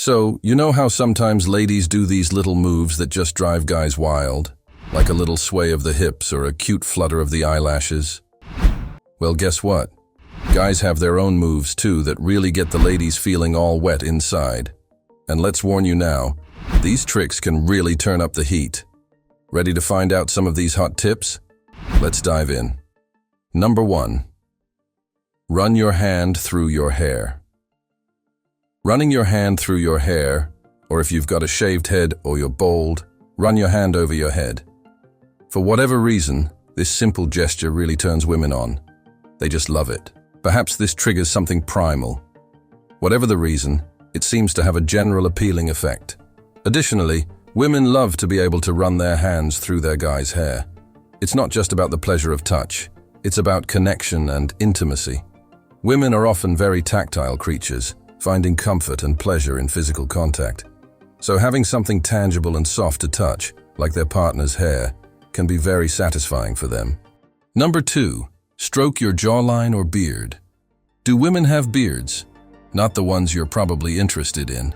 So, you know how sometimes ladies do these little moves that just drive guys wild? Like a little sway of the hips or a cute flutter of the eyelashes? Well, guess what? Guys have their own moves too that really get the ladies feeling all wet inside. And let's warn you now, these tricks can really turn up the heat. Ready to find out some of these hot tips? Let's dive in. Number 1. Run your hand through your hair. Running your hand through your hair, or if you've got a shaved head or you're bald, run your hand over your head. For whatever reason, this simple gesture really turns women on. They just love it. Perhaps this triggers something primal. Whatever the reason, it seems to have a general appealing effect. Additionally, women love to be able to run their hands through their guy's hair. It's not just about the pleasure of touch, it's about connection and intimacy. Women are often very tactile creatures, finding comfort and pleasure in physical contact. So having something tangible and soft to touch, like their partner's hair, can be very satisfying for them. Number 2. Stroke your jawline or beard. Do women have beards? Not the ones you're probably interested in.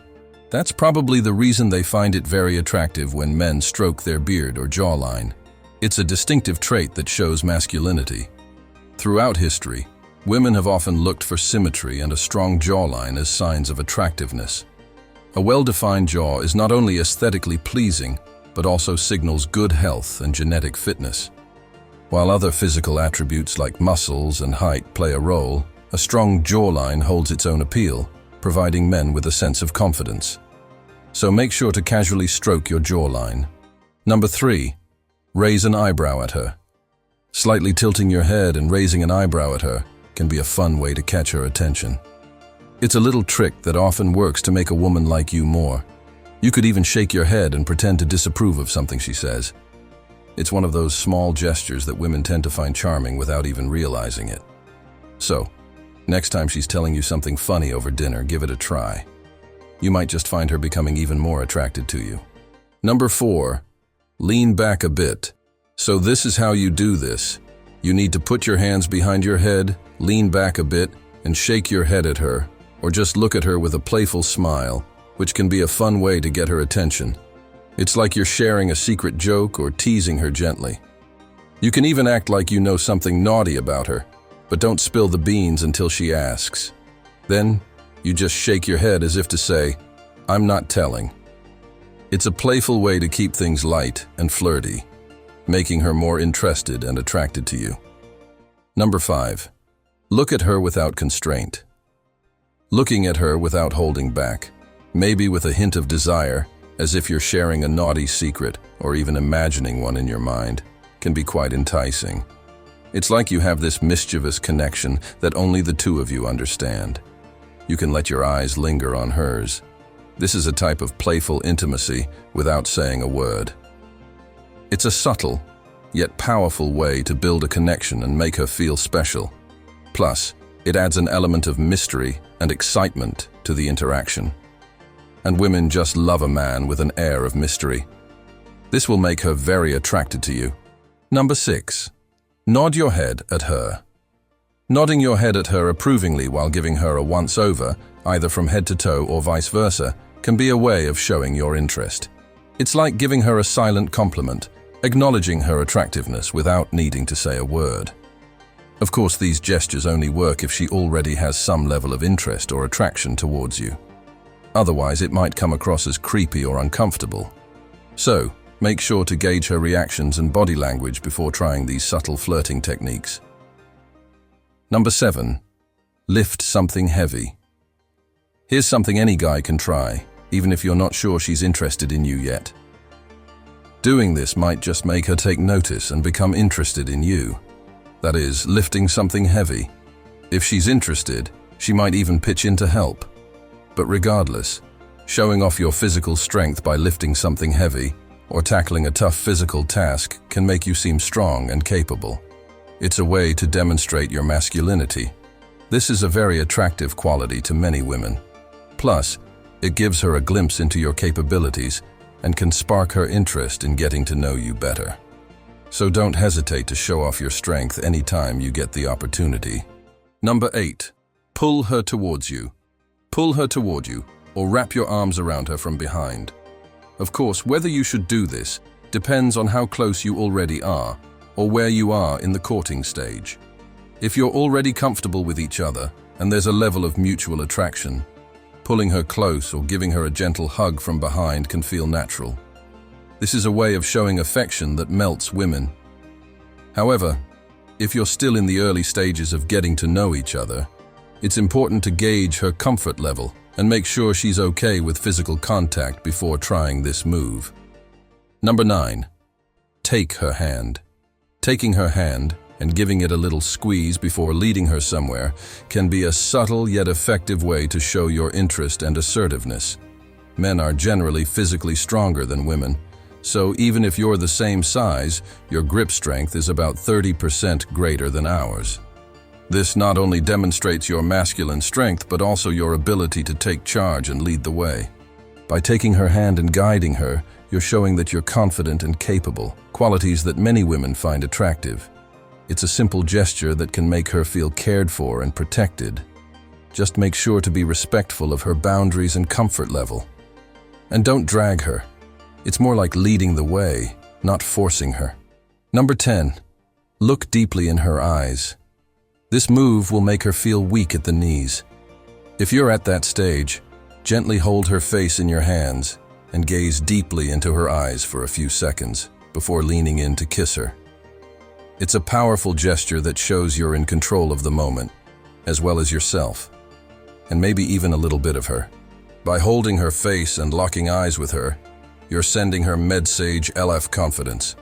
That's probably the reason they find it very attractive when men stroke their beard or jawline. It's a distinctive trait that shows masculinity. Throughout history, women have often looked for symmetry and a strong jawline as signs of attractiveness. A well-defined jaw is not only aesthetically pleasing, but also signals good health and genetic fitness. While other physical attributes like muscles and height play a role, a strong jawline holds its own appeal, providing men with a sense of confidence. So make sure to casually stroke your jawline. Number 3. Raise an eyebrow at her. Slightly tilting your head and raising an eyebrow at her can be a fun way to catch her attention. It's a little trick that often works to make a woman like you more. You could even shake your head and pretend to disapprove of something she says. It's one of those small gestures that women tend to find charming without even realizing it. So, next time she's telling you something funny over dinner, give it a try. You might just find her becoming even more attracted to you. Number 4. Lean back a bit. So this is how you do this. You need to put your hands behind your head, lean back a bit, and shake your head at her, or just look at her with a playful smile, which can be a fun way to get her attention. It's like you're sharing a secret joke or teasing her gently. You can even act like you know something naughty about her, but don't spill the beans until she asks. Then, you just shake your head as if to say, "I'm not telling." It's a playful way to keep things light and flirty, making her more interested and attracted to you. Number 5. Look at her without constraint. Looking at her without holding back, maybe with a hint of desire, as if you're sharing a naughty secret or even imagining one in your mind, can be quite enticing. It's like you have this mischievous connection that only the two of you understand. You can let your eyes linger on hers. This is a type of playful intimacy without saying a word. It's a subtle, yet powerful way to build a connection and make her feel special. Plus, it adds an element of mystery and excitement to the interaction. And women just love a man with an air of mystery. This will make her very attracted to you. Number 6. Nod your head at her. Nodding your head at her approvingly while giving her a once-over, either from head to toe or vice versa, can be a way of showing your interest. It's like giving her a silent compliment, acknowledging her attractiveness without needing to say a word. Of course, these gestures only work if she already has some level of interest or attraction towards you. Otherwise, it might come across as creepy or uncomfortable. So, make sure to gauge her reactions and body language before trying these subtle flirting techniques. Number 7. Lift something heavy. Here's something any guy can try, even if you're not sure she's interested in you yet. Doing this might just make her take notice and become interested in you. That is, lifting something heavy. If she's interested, she might even pitch in to help. But regardless, showing off your physical strength by lifting something heavy or tackling a tough physical task can make you seem strong and capable. It's a way to demonstrate your masculinity. This is a very attractive quality to many women. Plus, it gives her a glimpse into your capabilities and can spark her interest in getting to know you better. So don't hesitate to show off your strength anytime you get the opportunity. Number 8. Pull her towards you. Pull her toward you, or wrap your arms around her from behind. Of course, whether you should do this depends on how close you already are or where you are in the courting stage. If you're already comfortable with each other and there's a level of mutual attraction, pulling her close or giving her a gentle hug from behind can feel natural. This is a way of showing affection that melts women. However, if you're still in the early stages of getting to know each other, it's important to gauge her comfort level and make sure she's okay with physical contact before trying this move. Number 9. Take her hand. Taking her hand and giving it a little squeeze before leading her somewhere can be a subtle yet effective way to show your interest and assertiveness. Men are generally physically stronger than women, so even if you're the same size, your grip strength is about 30% greater than ours. This not only demonstrates your masculine strength, but also your ability to take charge and lead the way. By taking her hand and guiding her, you're showing that you're confident and capable, qualities that many women find attractive. It's a simple gesture that can make her feel cared for and protected. Just make sure to be respectful of her boundaries and comfort level. And don't drag her. It's more like leading the way, not forcing her. Number 10. Look deeply in her eyes. This move will make her feel weak at the knees. If you're at that stage, gently hold her face in your hands and gaze deeply into her eyes for a few seconds before leaning in to kiss her. It's a powerful gesture that shows you're in control of the moment, as well as yourself, and maybe even a little bit of her. By holding her face and locking eyes with her, you're sending her med-sage LF confidence.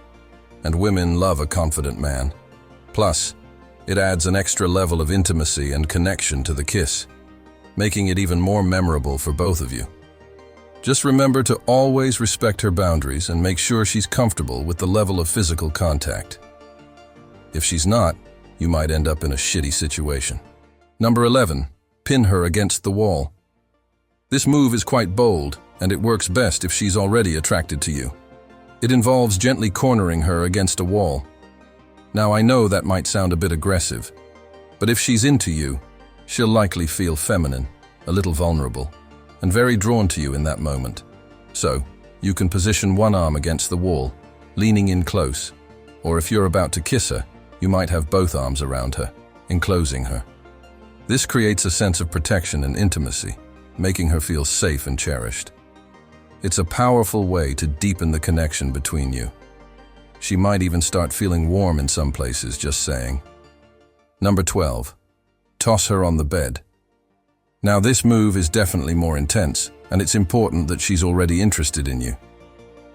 And women love a confident man. Plus, it adds an extra level of intimacy and connection to the kiss, making it even more memorable for both of you. Just remember to always respect her boundaries and make sure she's comfortable with the level of physical contact. If she's not, you might end up in a shitty situation. Number 11. Pin her against the wall. This move is quite bold, and it works best if she's already attracted to you. It involves gently cornering her against a wall. Now, I know that might sound a bit aggressive, but if she's into you, she'll likely feel feminine, a little vulnerable, and very drawn to you in that moment. So, you can position one arm against the wall, leaning in close, or if you're about to kiss her, you might have both arms around her, enclosing her. This creates a sense of protection and intimacy, making her feel safe and cherished. It's a powerful way to deepen the connection between you. She might even start feeling warm in some places, just saying. Number 12. Toss her on the bed. Now, this move is definitely more intense, and it's important that she's already interested in you.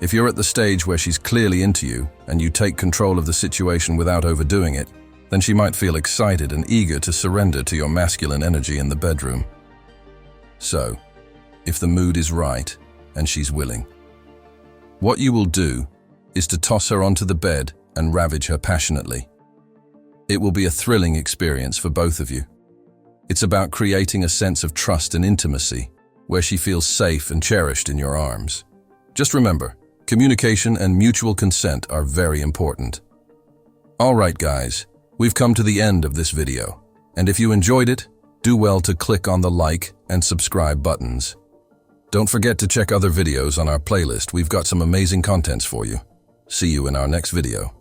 If you're at the stage where she's clearly into you and you take control of the situation without overdoing it, then she might feel excited and eager to surrender to your masculine energy in the bedroom. So, if the mood is right and she's willing, what you will do is to toss her onto the bed and ravage her passionately. It will be a thrilling experience for both of you. It's about creating a sense of trust and intimacy where she feels safe and cherished in your arms. Just remember, communication and mutual consent are very important. Alright guys, we've come to the end of this video, and if you enjoyed it, do well to click on the like and subscribe buttons. Don't forget to check other videos on our playlist. We've got some amazing contents for you. See you in our next video.